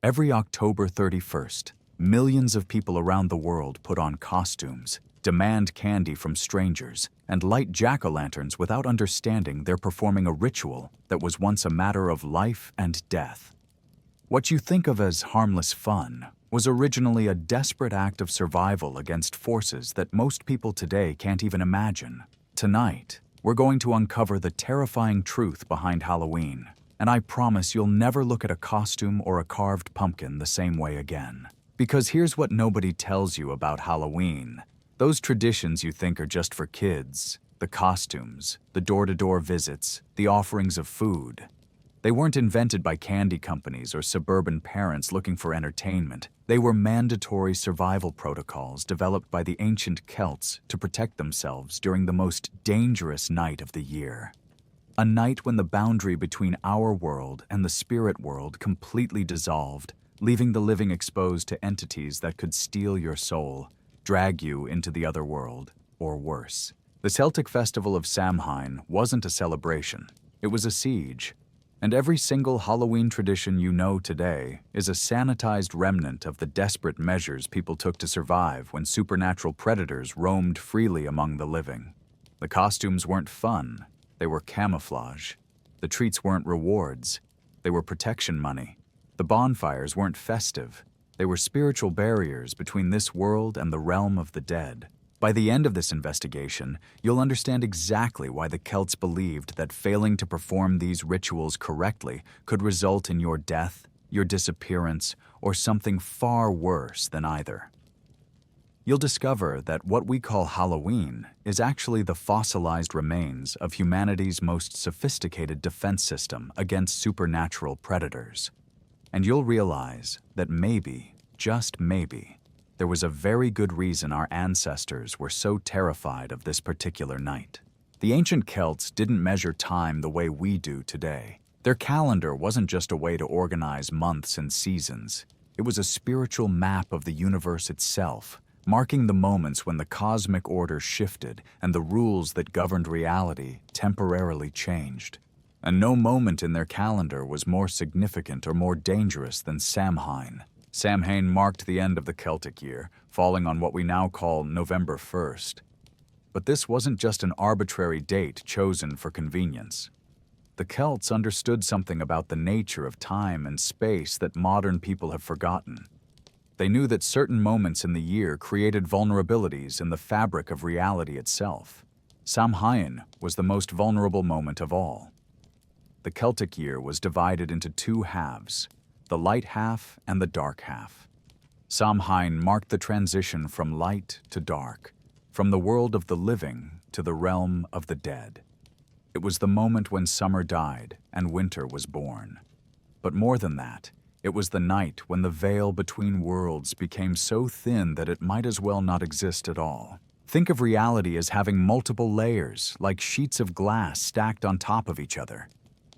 Every October 31st, millions of people around the world put on costumes, demand candy from strangers, and light jack-o'-lanterns without understanding they're performing a ritual that was once a matter of life and death. What you think of as harmless fun was originally a desperate act of survival against forces that most people today can't even imagine. Tonight, we're going to uncover the terrifying truth behind Halloween, and I promise you'll never look at a costume or a carved pumpkin the same way again. Because here's what nobody tells you about Halloween. Those traditions you think are just for kids, the costumes, the door-to-door visits, the offerings of food, they weren't invented by candy companies or suburban parents looking for entertainment. They were mandatory survival protocols developed by the ancient Celts to protect themselves during the most dangerous night of the year. A night when the boundary between our world and the spirit world completely dissolved, leaving the living exposed to entities that could steal your soul, drag you into the other world, or worse. The Celtic festival of Samhain wasn't a celebration, it was a siege. And every single Halloween tradition you know today is a sanitized remnant of the desperate measures people took to survive when supernatural predators roamed freely among the living. The costumes weren't fun, they were camouflage. The treats weren't rewards, they were protection money. The bonfires weren't festive, they were spiritual barriers between this world and the realm of the dead. By the end of this investigation, you'll understand exactly why the Celts believed that failing to perform these rituals correctly could result in your death, your disappearance, or something far worse than either. You'll discover that what we call Halloween is actually the fossilized remains of humanity's most sophisticated defense system against supernatural predators. And you'll realize that maybe, just maybe, there was a very good reason our ancestors were so terrified of this particular night. The ancient Celts didn't measure time the way we do today. Their calendar wasn't just a way to organize months and seasons. It was a spiritual map of the universe itself, marking the moments when the cosmic order shifted and the rules that governed reality temporarily changed. And no moment in their calendar was more significant or more dangerous than Samhain. Samhain marked the end of the Celtic year, falling on what we now call November 1st. But this wasn't just an arbitrary date chosen for convenience. The Celts understood something about the nature of time and space that modern people have forgotten. They knew that certain moments in the year created vulnerabilities in the fabric of reality itself. Samhain was the most vulnerable moment of all. The Celtic year was divided into two halves, the light half and the dark half. Samhain marked the transition from light to dark, from the world of the living to the realm of the dead. It was the moment when summer died and winter was born. But more than that, it was the night when the veil between worlds became so thin that it might as well not exist at all. Think of reality as having multiple layers, like sheets of glass stacked on top of each other.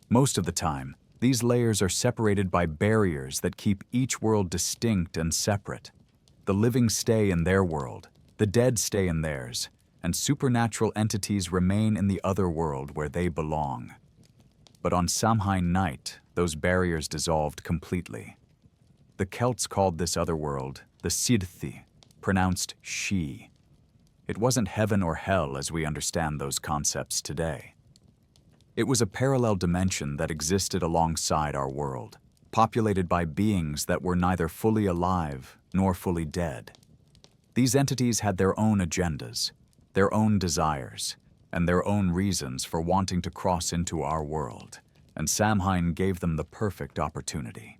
Most of the time, these layers are separated by barriers that keep each world distinct and separate. The living stay in their world, the dead stay in theirs, and supernatural entities remain in the other world where they belong. But on Samhain night, those barriers dissolved completely. The Celts called this other world the Sidthi, pronounced she. It wasn't heaven or hell as we understand those concepts today. It was a parallel dimension that existed alongside our world, populated by beings that were neither fully alive nor fully dead. These entities had their own agendas, their own desires, and their own reasons for wanting to cross into our world, and Samhain gave them the perfect opportunity.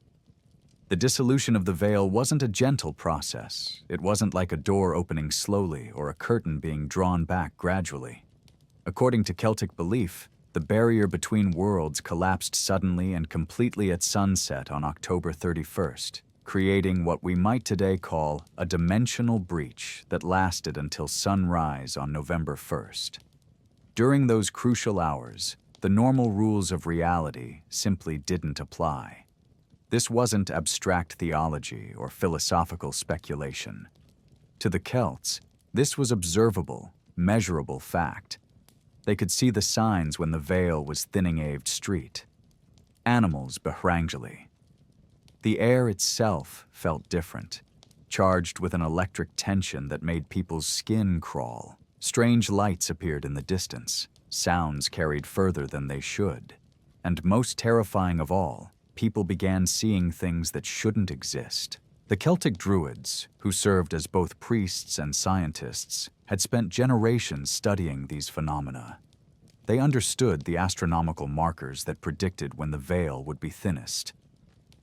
The dissolution of the veil wasn't a gentle process. It wasn't like a door opening slowly or a curtain being drawn back gradually. According to Celtic belief, the barrier between worlds collapsed suddenly and completely at sunset on October 31st, creating what we might today call a dimensional breach that lasted until sunrise on November 1st. During those crucial hours, the normal rules of reality simply didn't apply. This wasn't abstract theology or philosophical speculation. To the Celts, this was observable, measurable fact. They could see the signs when the veil was thinning Aved street. Animals behrangeli. The air itself felt different, charged with an electric tension that made people's skin crawl. Strange lights appeared in the distance, sounds carried further than they should. And most terrifying of all, people began seeing things that shouldn't exist. The Celtic Druids, who served as both priests and scientists, had spent generations studying these phenomena. They understood the astronomical markers that predicted when the veil would be thinnest.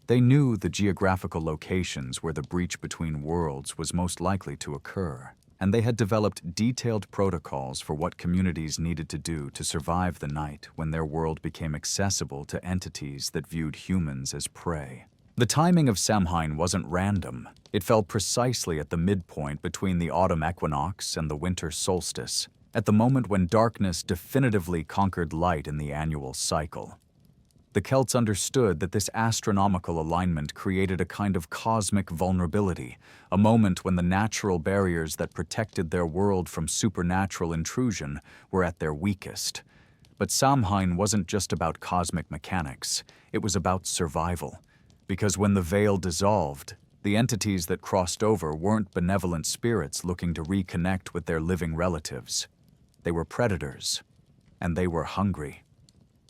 They knew the geographical locations where the breach between worlds was most likely to occur, and they had developed detailed protocols for what communities needed to do to survive the night when their world became accessible to entities that viewed humans as prey. The timing of Samhain wasn't random. It fell precisely at the midpoint between the autumn equinox and the winter solstice, at the moment when darkness definitively conquered light in the annual cycle. The Celts understood that this astronomical alignment created a kind of cosmic vulnerability, a moment when the natural barriers that protected their world from supernatural intrusion were at their weakest. But Samhain wasn't just about cosmic mechanics, it was about survival. Because when the veil dissolved, the entities that crossed over weren't benevolent spirits looking to reconnect with their living relatives. They were predators, and they were hungry.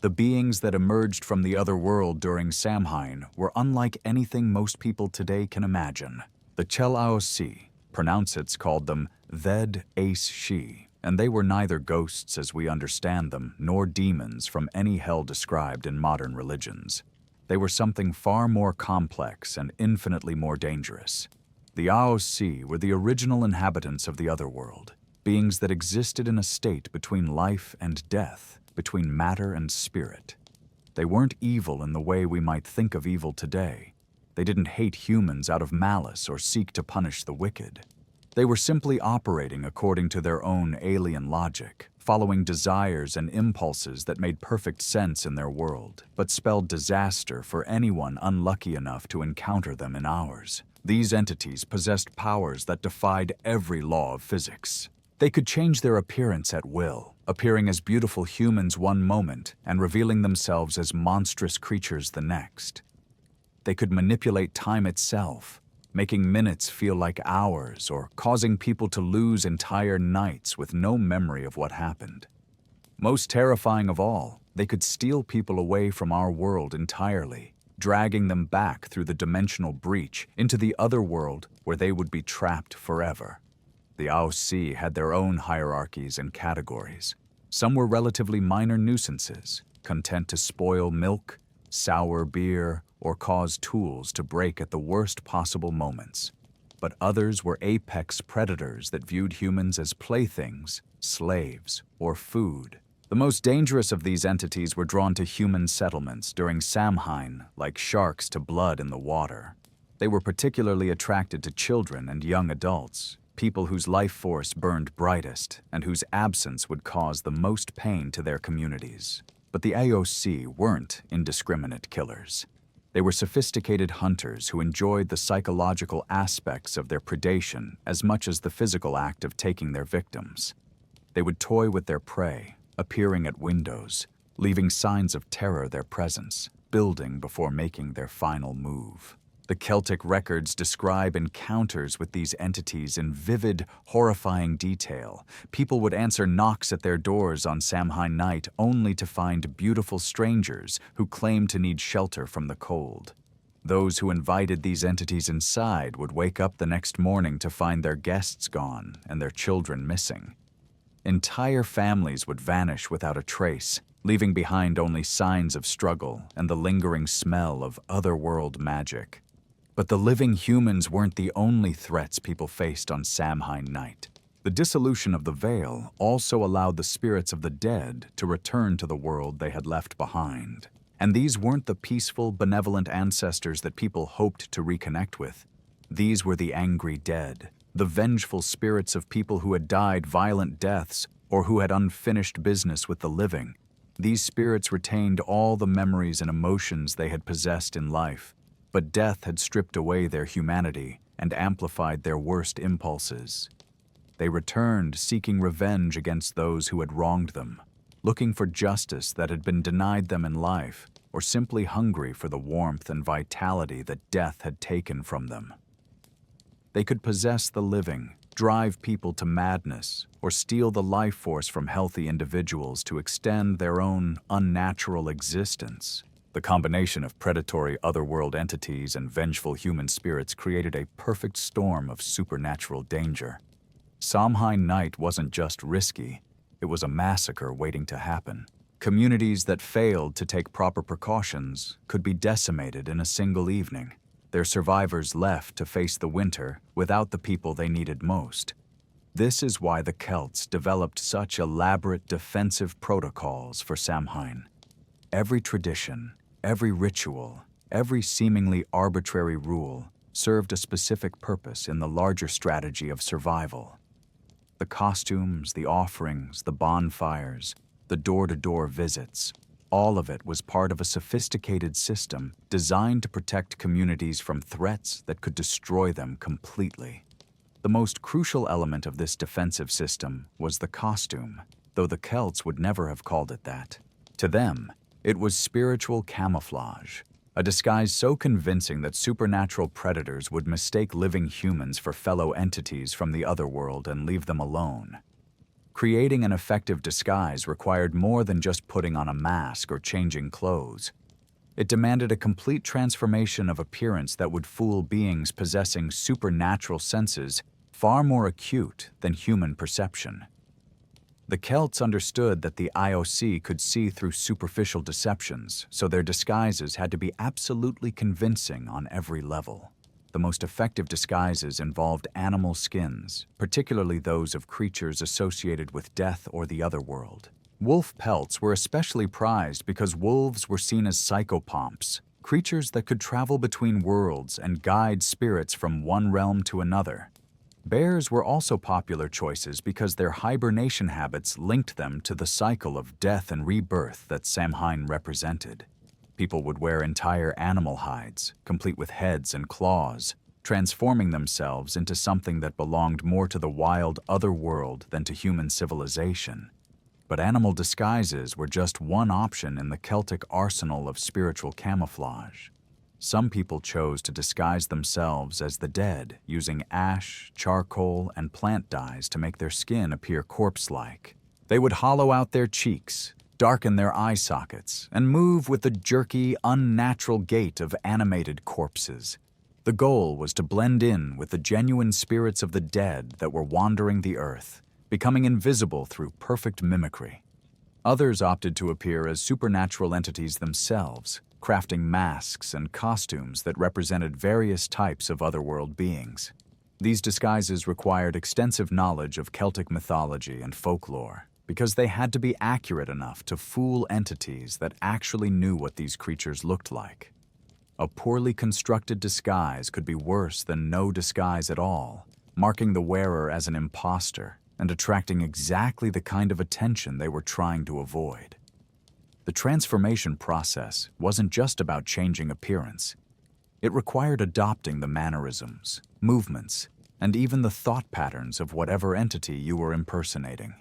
The beings that emerged from the other world during Samhain were unlike anything most people today can imagine. The Aos Sí, pronouncits called them Aos Sí, and they were neither ghosts as we understand them, nor demons from any hell described in modern religions. They were something far more complex and infinitely more dangerous. The Aos Sí were the original inhabitants of the other world, beings that existed in a state between life and death, between matter and spirit. They weren't evil in the way we might think of evil today. They didn't hate humans out of malice or seek to punish the wicked. They were simply operating according to their own alien logic, following desires and impulses that made perfect sense in their world, but spelled disaster for anyone unlucky enough to encounter them in ours. These entities possessed powers that defied every law of physics. They could change their appearance at will, appearing as beautiful humans one moment and revealing themselves as monstrous creatures the next. They could manipulate time itself, making minutes feel like hours or causing people to lose entire nights with no memory of what happened. Most terrifying of all, they could steal people away from our world entirely, dragging them back through the dimensional breach into the other world where they would be trapped forever. The Aos Sí had their own hierarchies and categories. Some were relatively minor nuisances, content to spoil milk, sour beer, or cause tools to break at the worst possible moments. But others were apex predators that viewed humans as playthings, slaves, or food. The most dangerous of these entities were drawn to human settlements during Samhain, like sharks to blood in the water. They were particularly attracted to children and young adults, people whose life force burned brightest and whose absence would cause the most pain to their communities. But the Aos Sí weren't indiscriminate killers. They were sophisticated hunters who enjoyed the psychological aspects of their predation as much as the physical act of taking their victims. They would toy with their prey, appearing at windows, leaving signs of terror their presence, building before making their final move. The Celtic records describe encounters with these entities in vivid, horrifying detail. People would answer knocks at their doors on Samhain night only to find beautiful strangers who claimed to need shelter from the cold. Those who invited these entities inside would wake up the next morning to find their guests gone and their children missing. Entire families would vanish without a trace, leaving behind only signs of struggle and the lingering smell of otherworld magic. But the living humans weren't the only threats people faced on Samhain night. The dissolution of the veil also allowed the spirits of the dead to return to the world they had left behind. And these weren't the peaceful, benevolent ancestors that people hoped to reconnect with. These were the angry dead, the vengeful spirits of people who had died violent deaths or who had unfinished business with the living. These spirits retained all the memories and emotions they had possessed in life. But death had stripped away their humanity and amplified their worst impulses. They returned seeking revenge against those who had wronged them, looking for justice that had been denied them in life, or simply hungry for the warmth and vitality that death had taken from them. They could possess the living, drive people to madness, or steal the life force from healthy individuals to extend their own unnatural existence. The combination of predatory otherworld entities and vengeful human spirits created a perfect storm of supernatural danger. Samhain night wasn't just risky, it was a massacre waiting to happen. Communities that failed to take proper precautions could be decimated in a single evening. Their survivors left to face the winter without the people they needed most. This is why the Celts developed such elaborate defensive protocols for Samhain. Every tradition, every ritual, every seemingly arbitrary rule served a specific purpose in the larger strategy of survival. The costumes, the offerings, the bonfires, the door-to-door visits, all of it was part of a sophisticated system designed to protect communities from threats that could destroy them completely. The most crucial element of this defensive system was the costume, though the Celts would never have called it that. To them, it was spiritual camouflage, a disguise so convincing that supernatural predators would mistake living humans for fellow entities from the otherworld and leave them alone. Creating an effective disguise required more than just putting on a mask or changing clothes. It demanded a complete transformation of appearance that would fool beings possessing supernatural senses far more acute than human perception. The Celts understood that the Aos Sí could see through superficial deceptions, so their disguises had to be absolutely convincing on every level. The most effective disguises involved animal skins, particularly those of creatures associated with death or the otherworld. Wolf pelts were especially prized because wolves were seen as psychopomps, creatures that could travel between worlds and guide spirits from one realm to another. Bears were also popular choices because their hibernation habits linked them to the cycle of death and rebirth that Samhain represented. People would wear entire animal hides, complete with heads and claws, transforming themselves into something that belonged more to the wild otherworld than to human civilization. But animal disguises were just one option in the Celtic arsenal of spiritual camouflage. Some people chose to disguise themselves as the dead, using ash, charcoal, and plant dyes to make their skin appear corpse-like. They would hollow out their cheeks, darken their eye sockets, and move with the jerky, unnatural gait of animated corpses. The goal was to blend in with the genuine spirits of the dead that were wandering the earth, becoming invisible through perfect mimicry. Others opted to appear as supernatural entities themselves, crafting masks and costumes that represented various types of otherworld beings. These disguises required extensive knowledge of Celtic mythology and folklore, because they had to be accurate enough to fool entities that actually knew what these creatures looked like. A poorly constructed disguise could be worse than no disguise at all, marking the wearer as an imposter and attracting exactly the kind of attention they were trying to avoid. The transformation process wasn't just about changing appearance. It required adopting the mannerisms, movements, and even the thought patterns of whatever entity you were impersonating.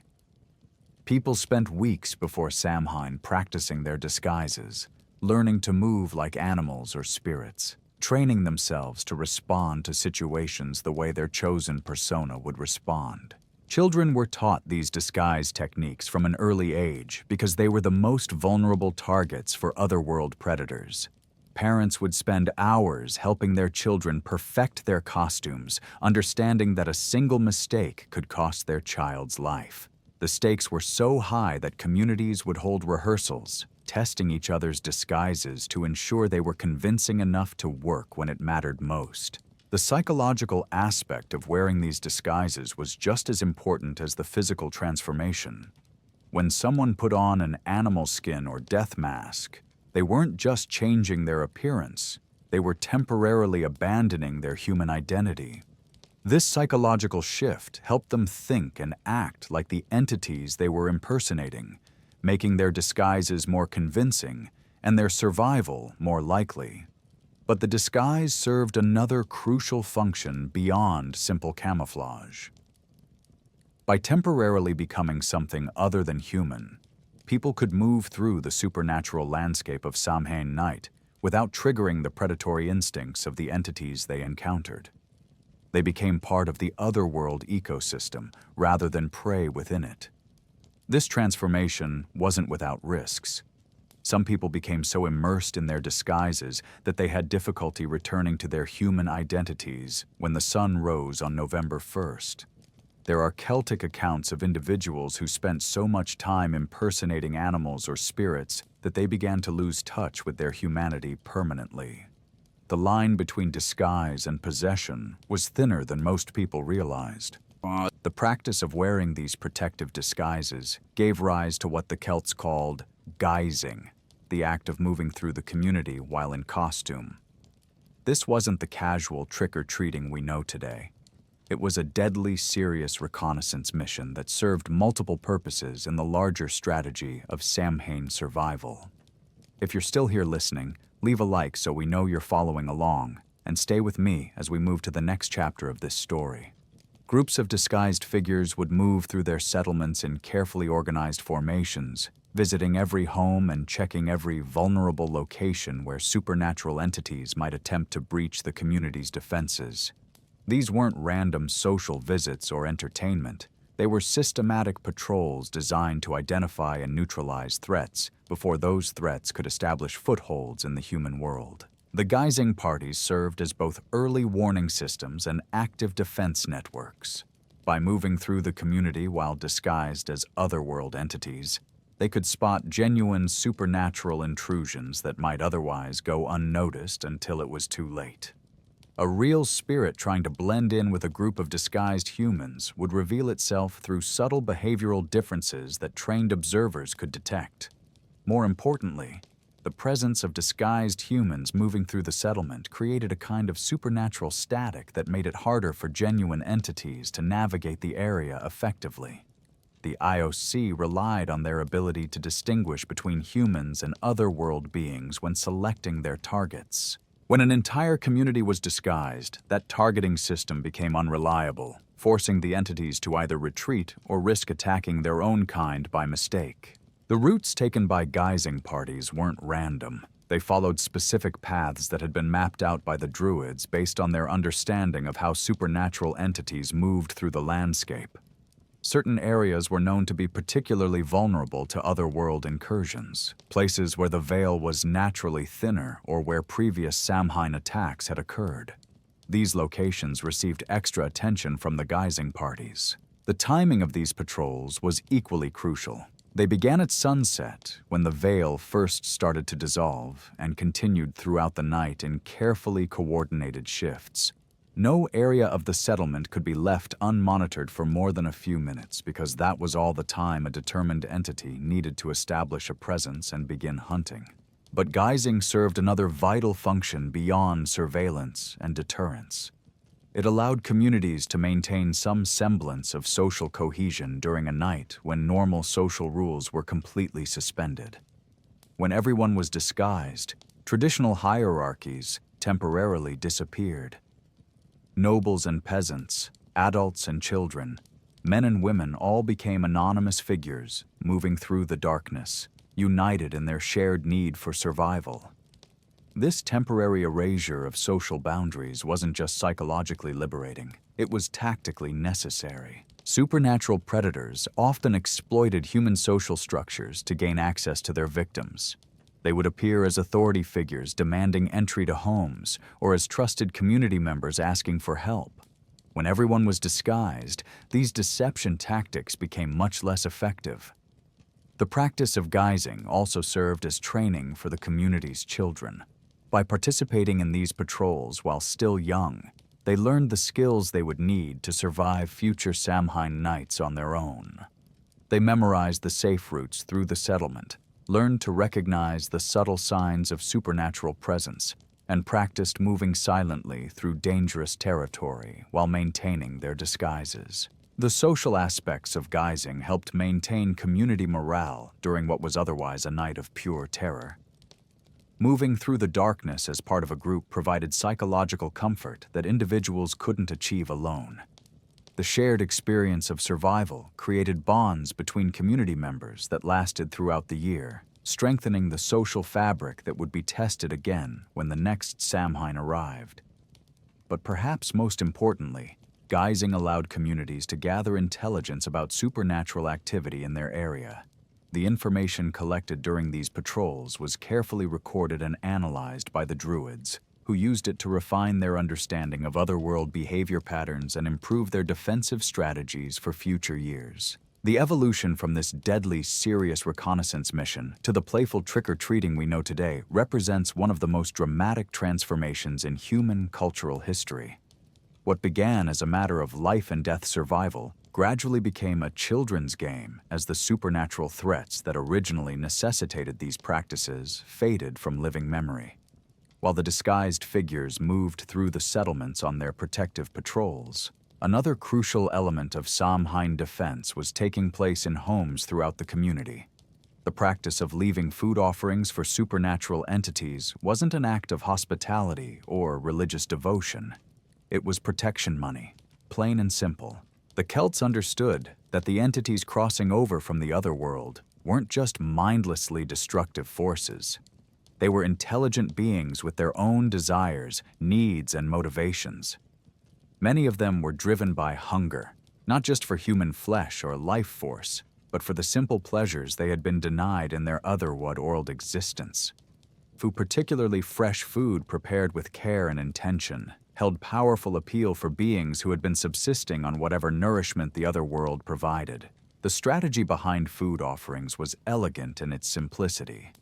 People spent weeks before Samhain practicing their disguises, learning to move like animals or spirits, training themselves to respond to situations the way their chosen persona would respond. Children were taught these disguise techniques from an early age because they were the most vulnerable targets for otherworld predators. Parents would spend hours helping their children perfect their costumes, understanding that a single mistake could cost their child's life. The stakes were so high that communities would hold rehearsals, testing each other's disguises to ensure they were convincing enough to work when it mattered most. The psychological aspect of wearing these disguises was just as important as the physical transformation. When someone put on an animal skin or death mask, they weren't just changing their appearance, they were temporarily abandoning their human identity. This psychological shift helped them think and act like the entities they were impersonating, making their disguises more convincing and their survival more likely. But the disguise served another crucial function beyond simple camouflage. By temporarily becoming something other than human, people could move through the supernatural landscape of Samhain night without triggering the predatory instincts of the entities they encountered. They became part of the otherworld ecosystem rather than prey within it. This transformation wasn't without risks. Some people became so immersed in their disguises that they had difficulty returning to their human identities when the sun rose on November 1st. There are Celtic accounts of individuals who spent so much time impersonating animals or spirits that they began to lose touch with their humanity permanently. The line between disguise and possession was thinner than most people realized. The practice of wearing these protective disguises gave rise to what the Celts called guising, the act of moving through the community while in costume. This wasn't the casual trick-or-treating we know today. It was a deadly serious reconnaissance mission that served multiple purposes in the larger strategy of Samhain survival. If you're still here listening, leave a like so we know you're following along, and stay with me as we move to the next chapter of this story. Groups of disguised figures would move through their settlements in carefully organized formations, visiting every home and checking every vulnerable location where supernatural entities might attempt to breach the community's defenses. These weren't random social visits or entertainment. They were systematic patrols designed to identify and neutralize threats before those threats could establish footholds in the human world. The guising parties served as both early warning systems and active defense networks. By moving through the community while disguised as otherworld entities, they could spot genuine supernatural intrusions that might otherwise go unnoticed until it was too late. A real spirit trying to blend in with a group of disguised humans would reveal itself through subtle behavioral differences that trained observers could detect. More importantly, the presence of disguised humans moving through the settlement created a kind of supernatural static that made it harder for genuine entities to navigate the area effectively. The Aos Sí relied on their ability to distinguish between humans and otherworld beings when selecting their targets. When an entire community was disguised, that targeting system became unreliable, forcing the entities to either retreat or risk attacking their own kind by mistake. The routes taken by guising parties weren't random. They followed specific paths that had been mapped out by the Druids based on their understanding of how supernatural entities moved through the landscape. Certain areas were known to be particularly vulnerable to otherworld incursions, places where the veil was naturally thinner or where previous Samhain attacks had occurred. These locations received extra attention from the guising parties. The timing of these patrols was equally crucial. They began at sunset, when the veil first started to dissolve, and continued throughout the night in carefully coordinated shifts. No area of the settlement could be left unmonitored for more than a few minutes because that was all the time a determined entity needed to establish a presence and begin hunting. But guising served another vital function beyond surveillance and deterrence. It allowed communities to maintain some semblance of social cohesion during a night when normal social rules were completely suspended. When everyone was disguised, traditional hierarchies temporarily disappeared. Nobles and peasants, adults and children, men and women all became anonymous figures moving through the darkness, united in their shared need for survival. This temporary erasure of social boundaries wasn't just psychologically liberating, it was tactically necessary. Supernatural predators often exploited human social structures to gain access to their victims. They would appear as authority figures demanding entry to homes, or as trusted community members asking for help. When everyone was disguised, these deception tactics became much less effective. The practice of guising also served as training for the community's children. By participating in these patrols while still young, they learned the skills they would need to survive future Samhain nights on their own. They memorized the safe routes through the settlement, learned to recognize the subtle signs of supernatural presence, and practiced moving silently through dangerous territory while maintaining their disguises. The social aspects of guising helped maintain community morale during what was otherwise a night of pure terror. Moving through the darkness as part of a group provided psychological comfort that individuals couldn't achieve alone. The shared experience of survival created bonds between community members that lasted throughout the year, strengthening the social fabric that would be tested again when the next Samhain arrived. But perhaps most importantly, guising allowed communities to gather intelligence about supernatural activity in their area. The information collected during these patrols was carefully recorded and analyzed by the Druids, who used it to refine their understanding of otherworld behavior patterns and improve their defensive strategies for future years. The evolution from this deadly, serious reconnaissance mission to the playful trick-or-treating we know today represents one of the most dramatic transformations in human cultural history. What began as a matter of life-and-death survival gradually became a children's game as the supernatural threats that originally necessitated these practices faded from living memory. While the disguised figures moved through the settlements on their protective patrols, another crucial element of Samhain defense was taking place in homes throughout the community. The practice of leaving food offerings for supernatural entities wasn't an act of hospitality or religious devotion. It was protection money, plain and simple. The Celts understood that the entities crossing over from the other world weren't just mindlessly destructive forces. They were intelligent beings with their own desires, needs, and motivations. Many of them were driven by hunger, not just for human flesh or life force, but for the simple pleasures they had been denied in their otherworld existence. Particularly fresh food prepared with care and intention held powerful appeal for beings who had been subsisting on whatever nourishment the other world provided. The strategy behind food offerings was elegant in its simplicity.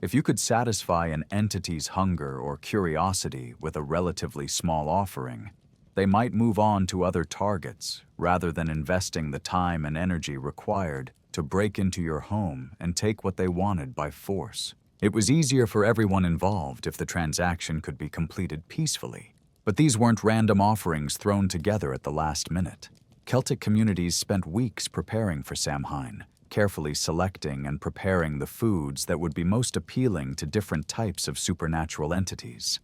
If you could satisfy an entity's hunger or curiosity with a relatively small offering, they might move on to other targets rather than investing the time and energy required to break into your home and take what they wanted by force. It was easier for everyone involved if the transaction could be completed peacefully. But these weren't random offerings thrown together at the last minute. Celtic communities spent weeks preparing for Samhain, carefully selecting and preparing the foods that would be most appealing to different types of supernatural entities.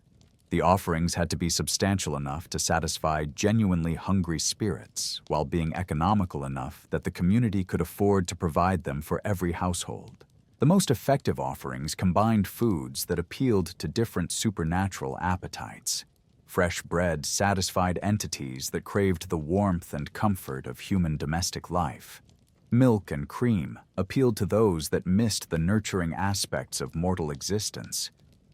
The offerings had to be substantial enough to satisfy genuinely hungry spirits, while being economical enough that the community could afford to provide them for every household. The most effective offerings combined foods that appealed to different supernatural appetites. Fresh bread satisfied entities that craved the warmth and comfort of human domestic life. Milk and cream appealed to those that missed the nurturing aspects of mortal existence.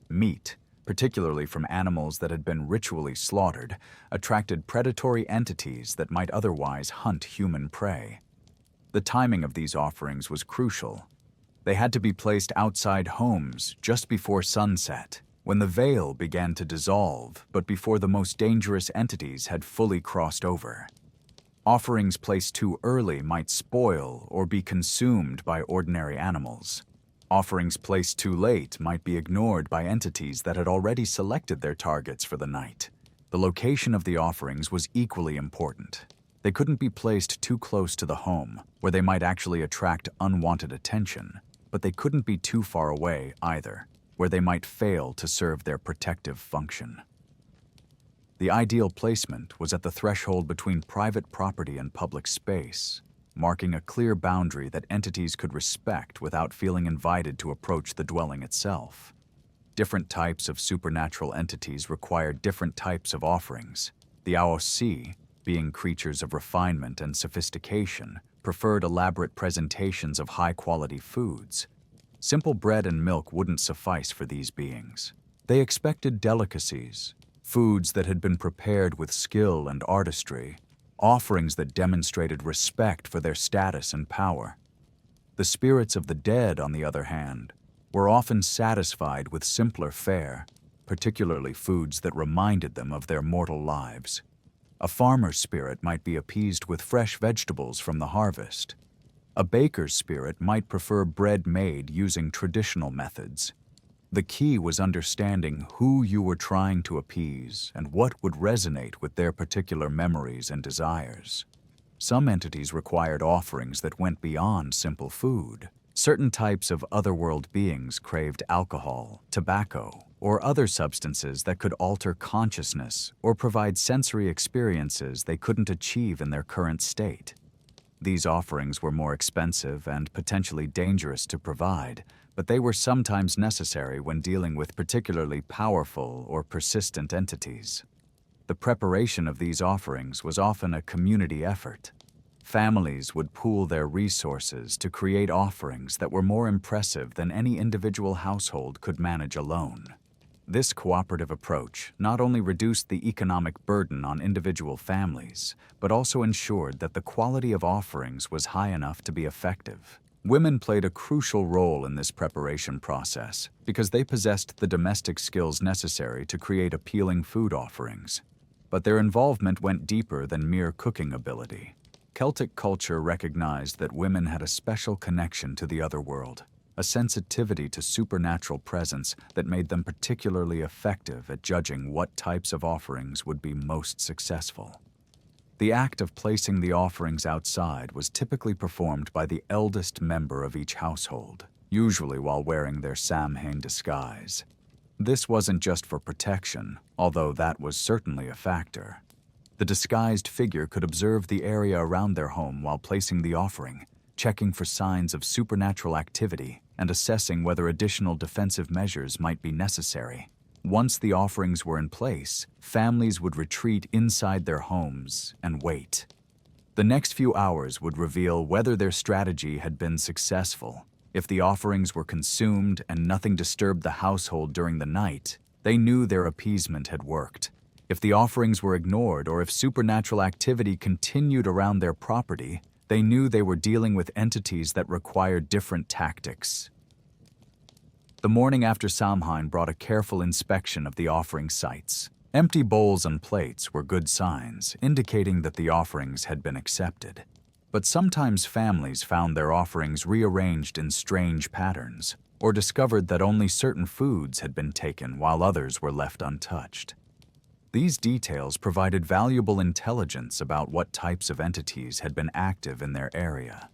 Meat, particularly from animals that had been ritually slaughtered, attracted predatory entities that might otherwise hunt human prey. The timing of these offerings was crucial. They had to be placed outside homes just before sunset, when the veil began to dissolve, but before the most dangerous entities had fully crossed over. Offerings placed too early might spoil or be consumed by ordinary animals. Offerings placed too late might be ignored by entities that had already selected their targets for the night. The location of the offerings was equally important. They couldn't be placed too close to the home, where they might actually attract unwanted attention, but they couldn't be too far away either, where they might fail to serve their protective function. The ideal placement was at the threshold between private property and public space, marking a clear boundary that entities could respect without feeling invited to approach the dwelling itself. Different types of supernatural entities required different types of offerings. The Aos Sí, being creatures of refinement and sophistication, preferred elaborate presentations of high-quality foods. Simple bread and milk wouldn't suffice for these beings. They expected delicacies, foods that had been prepared with skill and artistry, offerings that demonstrated respect for their status and power. The spirits of the dead, on the other hand, were often satisfied with simpler fare, particularly foods that reminded them of their mortal lives. A farmer's spirit might be appeased with fresh vegetables from the harvest. A baker's spirit might prefer bread made using traditional methods. The key was understanding who you were trying to appease and what would resonate with their particular memories and desires. Some entities required offerings that went beyond simple food. Certain types of otherworld beings craved alcohol, tobacco, or other substances that could alter consciousness or provide sensory experiences they couldn't achieve in their current state. These offerings were more expensive and potentially dangerous to provide, but they were sometimes necessary when dealing with particularly powerful or persistent entities. The preparation of these offerings was often a community effort. Families would pool their resources to create offerings that were more impressive than any individual household could manage alone. This cooperative approach not only reduced the economic burden on individual families, but also ensured that the quality of offerings was high enough to be effective. Women played a crucial role in this preparation process because they possessed the domestic skills necessary to create appealing food offerings. But their involvement went deeper than mere cooking ability. Celtic culture recognized that women had a special connection to the other world, a sensitivity to supernatural presence that made them particularly effective at judging what types of offerings would be most successful. The act of placing the offerings outside was typically performed by the eldest member of each household, usually while wearing their Samhain disguise. This wasn't just for protection, although that was certainly a factor. The disguised figure could observe the area around their home while placing the offering, checking for signs of supernatural activity and assessing whether additional defensive measures might be necessary. Once the offerings were in place, families would retreat inside their homes and wait. The next few hours would reveal whether their strategy had been successful. If the offerings were consumed and nothing disturbed the household during the night, they knew their appeasement had worked. If the offerings were ignored or if supernatural activity continued around their property, they knew they were dealing with entities that required different tactics. The morning after Samhain brought a careful inspection of the offering sites. Empty bowls and plates were good signs, indicating that the offerings had been accepted. But sometimes families found their offerings rearranged in strange patterns, or discovered that only certain foods had been taken while others were left untouched. These details provided valuable intelligence about what types of entities had been active in their area.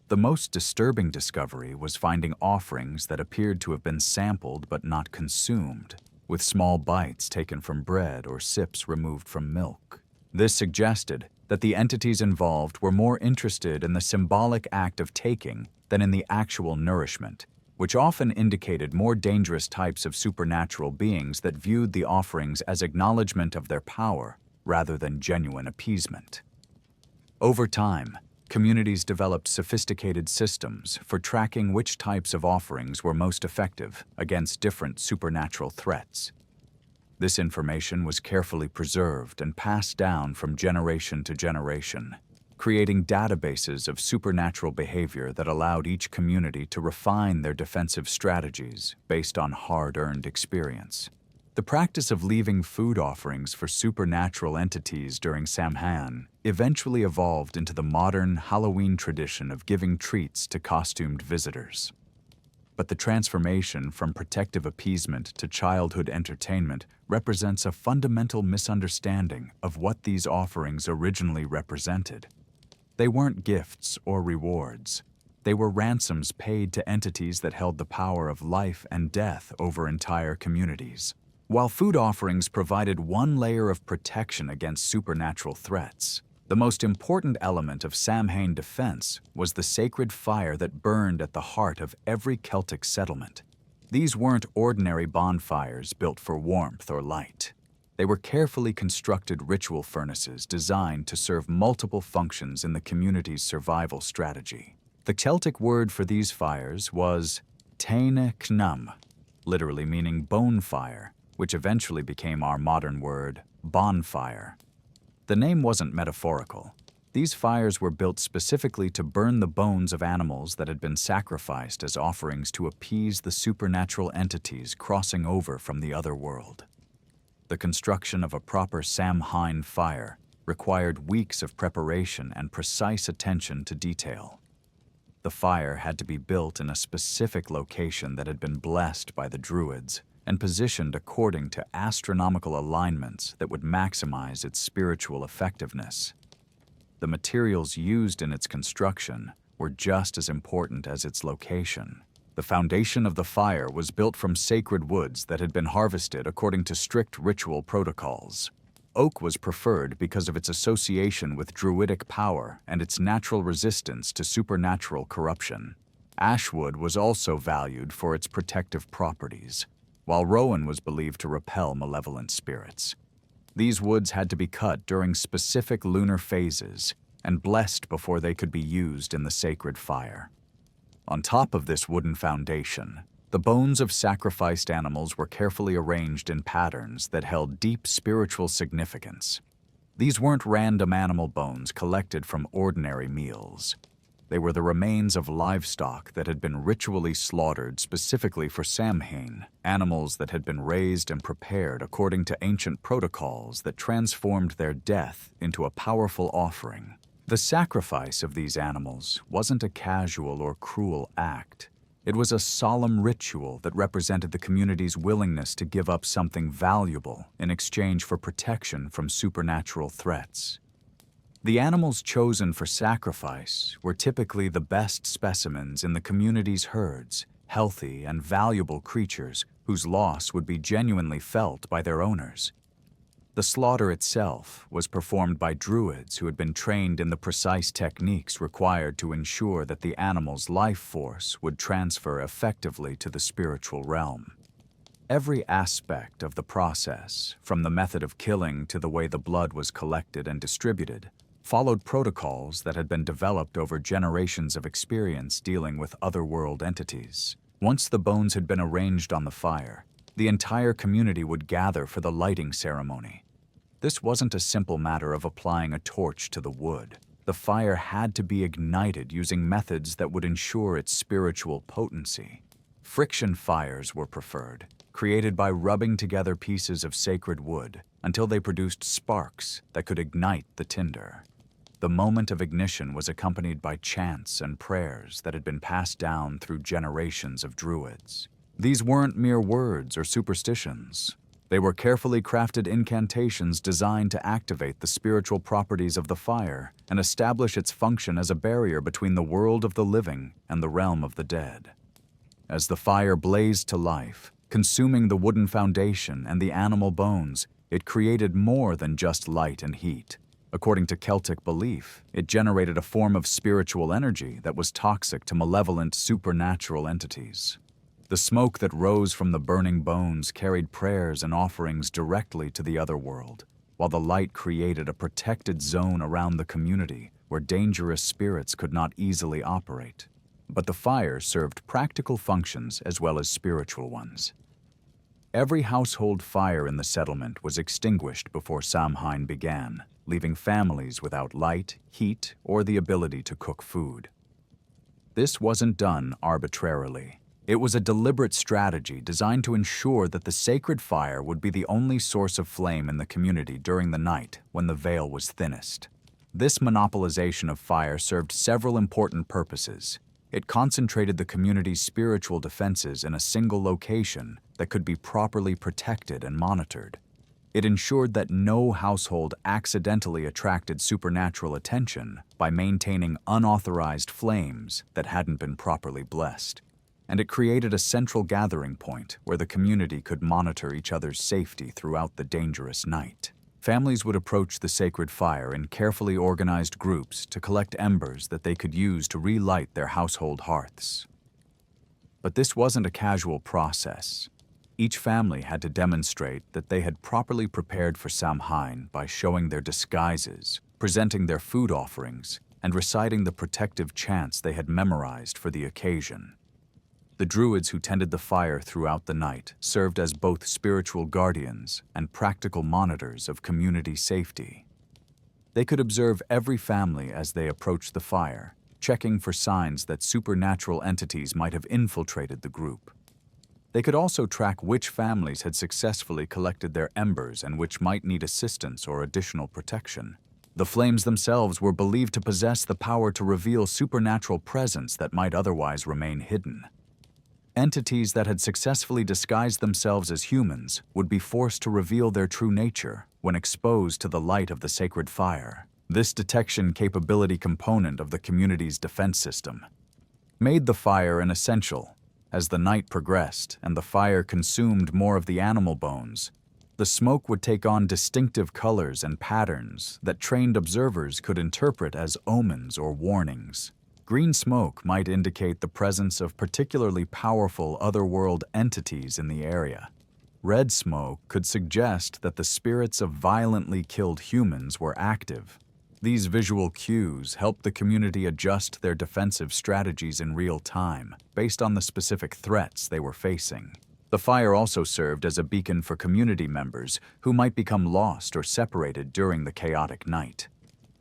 The most disturbing discovery was finding offerings that appeared to have been sampled but not consumed, with small bites taken from bread or sips removed from milk. This suggested that the entities involved were more interested in the symbolic act of taking than in the actual nourishment, which often indicated more dangerous types of supernatural beings that viewed the offerings as acknowledgement of their power rather than genuine appeasement. Over time, communities developed sophisticated systems for tracking which types of offerings were most effective against different supernatural threats. This information was carefully preserved and passed down from generation to generation, creating databases of supernatural behavior that allowed each community to refine their defensive strategies based on hard-earned experience. The practice of leaving food offerings for supernatural entities during Samhain eventually evolved into the modern Halloween tradition of giving treats to costumed visitors. But the transformation from protective appeasement to childhood entertainment represents a fundamental misunderstanding of what these offerings originally represented. They weren't gifts or rewards. They were ransoms paid to entities that held the power of life and death over entire communities. While food offerings provided one layer of protection against supernatural threats, the most important element of Samhain defense was the sacred fire that burned at the heart of every Celtic settlement. These weren't ordinary bonfires built for warmth or light. They were carefully constructed ritual furnaces designed to serve multiple functions in the community's survival strategy. The Celtic word for these fires was Taine Cnum, literally meaning bone fire, which eventually became our modern word, bonfire. The name wasn't metaphorical. These fires were built specifically to burn the bones of animals that had been sacrificed as offerings to appease the supernatural entities crossing over from the other world. The construction of a proper Samhain fire required weeks of preparation and precise attention to detail. The fire had to be built in a specific location that had been blessed by the Druids and positioned according to astronomical alignments that would maximize its spiritual effectiveness. The materials used in its construction were just as important as its location. The foundation of the fire was built from sacred woods that had been harvested according to strict ritual protocols. Oak was preferred because of its association with druidic power and its natural resistance to supernatural corruption. Ashwood was also valued for its protective properties, while rowan was believed to repel malevolent spirits. These woods had to be cut during specific lunar phases and blessed before they could be used in the sacred fire. On top of this wooden foundation, the bones of sacrificed animals were carefully arranged in patterns that held deep spiritual significance. These weren't random animal bones collected from ordinary meals. They were the remains of livestock that had been ritually slaughtered specifically for Samhain, animals that had been raised and prepared according to ancient protocols that transformed their death into a powerful offering. The sacrifice of these animals wasn't a casual or cruel act. It was a solemn ritual that represented the community's willingness to give up something valuable in exchange for protection from supernatural threats. The animals chosen for sacrifice were typically the best specimens in the community's herds, healthy and valuable creatures whose loss would be genuinely felt by their owners. The slaughter itself was performed by druids who had been trained in the precise techniques required to ensure that the animal's life force would transfer effectively to the spiritual realm. Every aspect of the process, from the method of killing to the way the blood was collected and distributed, followed protocols that had been developed over generations of experience dealing with otherworld entities. Once the bones had been arranged on the fire, the entire community would gather for the lighting ceremony. This wasn't a simple matter of applying a torch to the wood. The fire had to be ignited using methods that would ensure its spiritual potency. Friction fires were preferred, created by rubbing together pieces of sacred wood until they produced sparks that could ignite the tinder. The moment of ignition was accompanied by chants and prayers that had been passed down through generations of druids. These weren't mere words or superstitions. They were carefully crafted incantations designed to activate the spiritual properties of the fire and establish its function as a barrier between the world of the living and the realm of the dead. As the fire blazed to life, consuming the wooden foundation and the animal bones, it created more than just light and heat. According to Celtic belief, it generated a form of spiritual energy that was toxic to malevolent supernatural entities. The smoke that rose from the burning bones carried prayers and offerings directly to the other world, while the light created a protected zone around the community where dangerous spirits could not easily operate. But the fire served practical functions as well as spiritual ones. Every household fire in the settlement was extinguished before Samhain began, leaving families without light, heat, or the ability to cook food. This wasn't done arbitrarily. It was a deliberate strategy designed to ensure that the sacred fire would be the only source of flame in the community during the night when the veil was thinnest. This monopolization of fire served several important purposes. It concentrated the community's spiritual defenses in a single location that could be properly protected and monitored. It ensured that no household accidentally attracted supernatural attention by maintaining unauthorized flames that hadn't been properly blessed. And it created a central gathering point where the community could monitor each other's safety throughout the dangerous night. Families would approach the sacred fire in carefully organized groups to collect embers that they could use to relight their household hearths. But this wasn't a casual process. Each family had to demonstrate that they had properly prepared for Samhain by showing their disguises, presenting their food offerings, and reciting the protective chants they had memorized for the occasion. The druids who tended the fire throughout the night served as both spiritual guardians and practical monitors of community safety. They could observe every family as they approached the fire, checking for signs that supernatural entities might have infiltrated the group. They could also track which families had successfully collected their embers and which might need assistance or additional protection. The flames themselves were believed to possess the power to reveal supernatural presence that might otherwise remain hidden. Entities that had successfully disguised themselves as humans would be forced to reveal their true nature when exposed to the light of the sacred fire. This detection capability component of the community's defense system made the fire an essential. As the night progressed and the fire consumed more of the animal bones, the smoke would take on distinctive colors and patterns that trained observers could interpret as omens or warnings. Green smoke might indicate the presence of particularly powerful otherworld entities in the area. Red smoke could suggest that the spirits of violently killed humans were active. These visual cues helped the community adjust their defensive strategies in real time, based on the specific threats they were facing. The fire also served as a beacon for community members who might become lost or separated during the chaotic night.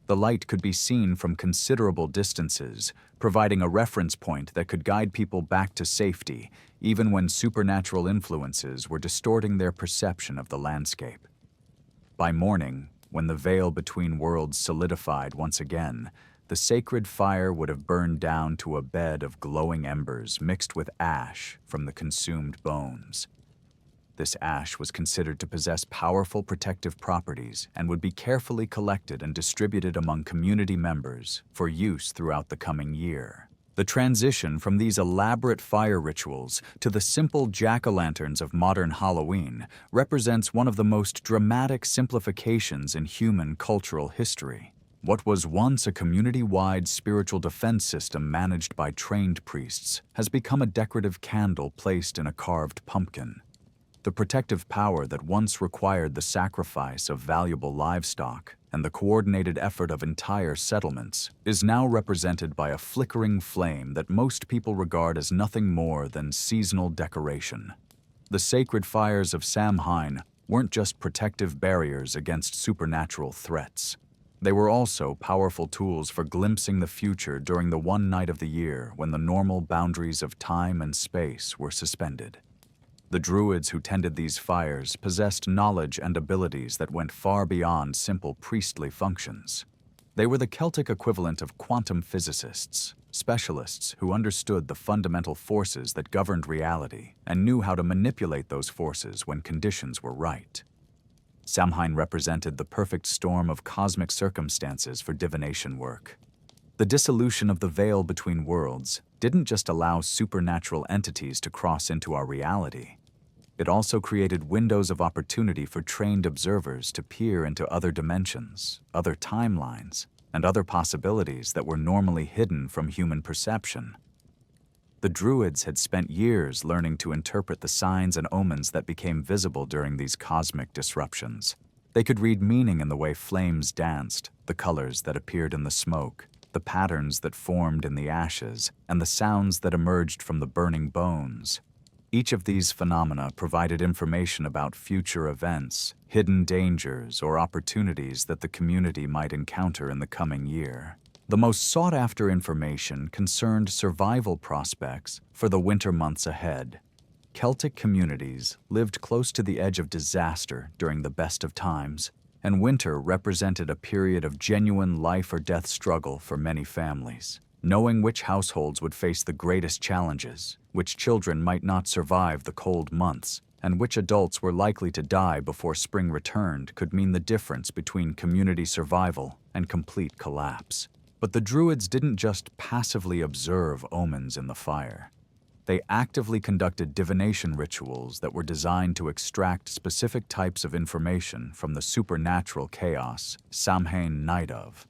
The light could be seen from considerable distances, providing a reference point that could guide people back to safety, even when supernatural influences were distorting their perception of the landscape. By morning, when the veil between worlds solidified once again, the sacred fire would have burned down to a bed of glowing embers mixed with ash from the consumed bones. This ash was considered to possess powerful protective properties and would be carefully collected and distributed among community members for use throughout the coming year. The transition from these elaborate fire rituals to the simple jack-o'-lanterns of modern Halloween represents one of the most dramatic simplifications in human cultural history. What was once a community-wide spiritual defense system managed by trained priests has become a decorative candle placed in a carved pumpkin. The protective power that once required the sacrifice of valuable livestock and the coordinated effort of entire settlements is now represented by a flickering flame that most people regard as nothing more than seasonal decoration. The sacred fires of Samhain weren't just protective barriers against supernatural threats. They were also powerful tools for glimpsing the future during the one night of the year when the normal boundaries of time and space were suspended. The druids who tended these fires possessed knowledge and abilities that went far beyond simple priestly functions. They were the Celtic equivalent of quantum physicists, specialists who understood the fundamental forces that governed reality and knew how to manipulate those forces when conditions were right. Samhain represented the perfect storm of cosmic circumstances for divination work. The dissolution of the veil between worlds didn't just allow supernatural entities to cross into our reality. It also created windows of opportunity for trained observers to peer into other dimensions, other timelines, and other possibilities that were normally hidden from human perception. The Druids had spent years learning to interpret the signs and omens that became visible during these cosmic disruptions. They could read meaning in the way flames danced, the colors that appeared in the smoke, the patterns that formed in the ashes, and the sounds that emerged from the burning bones. Each of these phenomena provided information about future events, hidden dangers, or opportunities that the community might encounter in the coming year. The most sought-after information concerned survival prospects for the winter months ahead. Celtic communities lived close to the edge of disaster during the best of times, and winter represented a period of genuine life-or-death struggle for many families. Knowing which households would face the greatest challenges, which children might not survive the cold months, and which adults were likely to die before spring returned could mean the difference between community survival and complete collapse. But the Druids didn't just passively observe omens in the fire. They actively conducted divination rituals that were designed to extract specific types of information from the supernatural chaos Samhain night of.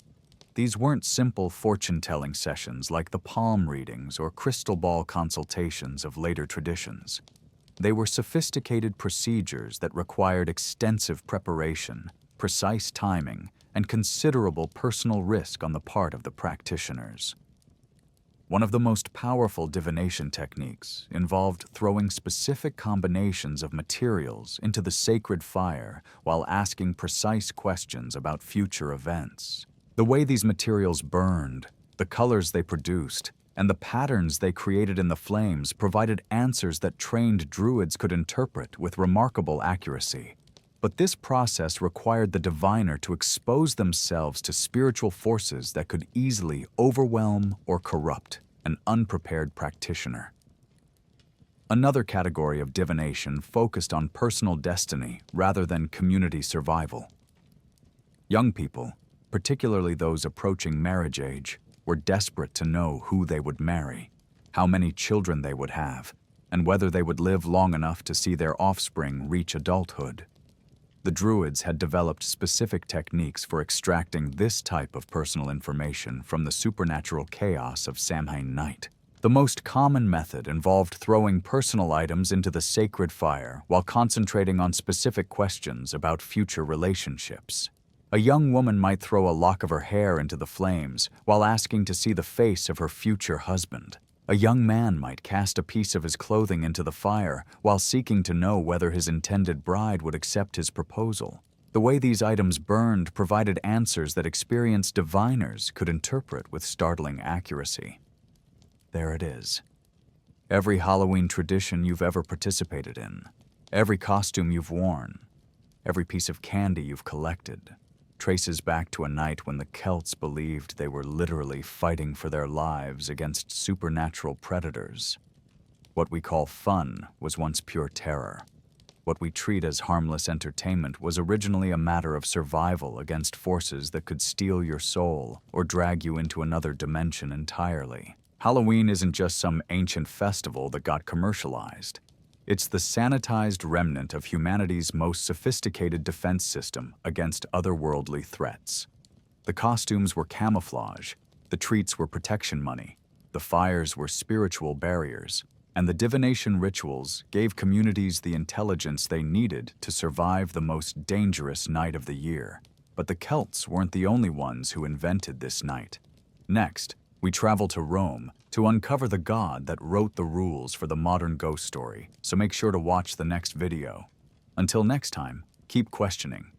These weren't simple fortune-telling sessions like the palm readings or crystal ball consultations of later traditions. They were sophisticated procedures that required extensive preparation, precise timing, and considerable personal risk on the part of the practitioners. One of the most powerful divination techniques involved throwing specific combinations of materials into the sacred fire while asking precise questions about future events. The way these materials burned, the colors they produced, and the patterns they created in the flames provided answers that trained druids could interpret with remarkable accuracy. But this process required the diviner to expose themselves to spiritual forces that could easily overwhelm or corrupt an unprepared practitioner. Another category of divination focused on personal destiny rather than community survival. Young people, particularly those approaching marriage age, were desperate to know who they would marry, how many children they would have, and whether they would live long enough to see their offspring reach adulthood. The Druids had developed specific techniques for extracting this type of personal information from the supernatural chaos of Samhain night. The most common method involved throwing personal items into the sacred fire while concentrating on specific questions about future relationships. A young woman might throw a lock of her hair into the flames while asking to see the face of her future husband. A young man might cast a piece of his clothing into the fire while seeking to know whether his intended bride would accept his proposal. The way these items burned provided answers that experienced diviners could interpret with startling accuracy. There it is. Every Halloween tradition you've ever participated in, every costume you've worn, every piece of candy you've collected, traces back to a night when the Celts believed they were literally fighting for their lives against supernatural predators. What we call fun was once pure terror. What we treat as harmless entertainment was originally a matter of survival against forces that could steal your soul or drag you into another dimension entirely. Halloween isn't just some ancient festival that got commercialized. It's the sanitized remnant of humanity's most sophisticated defense system against otherworldly threats. The costumes were camouflage, the treats were protection money, the fires were spiritual barriers, and the divination rituals gave communities the intelligence they needed to survive the most dangerous night of the year. But the Celts weren't the only ones who invented this night. Next, we travel to Rome to uncover the god that wrote the rules for the modern ghost story, so make sure to watch the next video. Until next time, keep questioning.